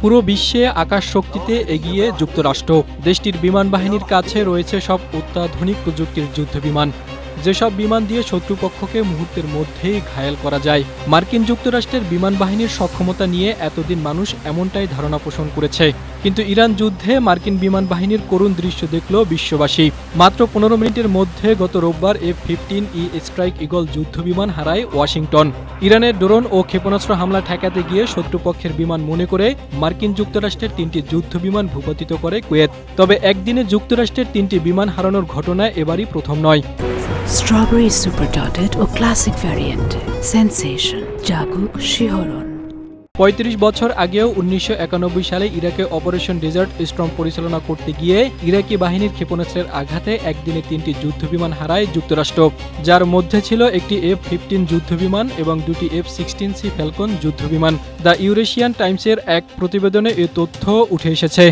পুরো বিশ্বে আকাশ শক্তিতে এগিয়ে যুক্তরাষ্ট্র। দেশটির বিমান বাহিনীর কাছে রয়েছে সব অত্যাধুনিক প্রযুক্তির যুদ্ধবিমান, যেসব বিমান দিয়ে শত্রুপক্ষকে মুহূর্তের মধ্যেই ঘায়েল করা যায়। মার্কিন যুক্তরাষ্ট্রের বিমান বাহিনীর সক্ষমতা নিয়ে এতদিন মানুষ এমনটাই ধারণা পোষণ করেছে, কিন্তু ইরান যুদ্ধে মার্কিন বিমান বাহিনীর করুণ দৃশ্য দেখল বিশ্ববাসী। মাত্র 15 মিনিটের মধ্যে গত রোববার F-15E স্ট্রাইক ঈগল যুদ্ধবিমান হারায় ওয়াশিংটন। ইরানের ড্রোন ও ক্ষেপণাস্ত্র হামলা ঠেকাতে গিয়ে শত্রুপক্ষের বিমান মনে করে মার্কিন যুক্তরাষ্ট্রের 3টি যুদ্ধবিমান ভূপাতিত করে কুয়েত। তবে একদিনে যুক্তরাষ্ট্রের 3টি বিমান হারানোর ঘটনা এবারই প্রথম নয়। স্ট্রবেরি সুপার ডটেড ও ক্লাসিক ভ্যারিয়েন্টে সেন্সেশন জাগুক শিহরণ। 35 বছর আগেও 1991 সালে ইরাকে অপারেশন ডেজার্ট স্টর্ম পরিচালনা করতে গিয়ে ইরাকি বাহিনীর ক্ষেপণাস্ত্রের আঘাতে একদিনে 3টি যুদ্ধবিমান হারায় যুক্তরাষ্ট্র, যার মধ্যে ছিল একটি F-15 যুদ্ধবিমান এবং 2টি F-16C ফ্যালকন যুদ্ধবিমান। দ্য ইউরেশিয়ান টাইমসের এক প্রতিবেদনে এ তথ্য উঠে এসেছে।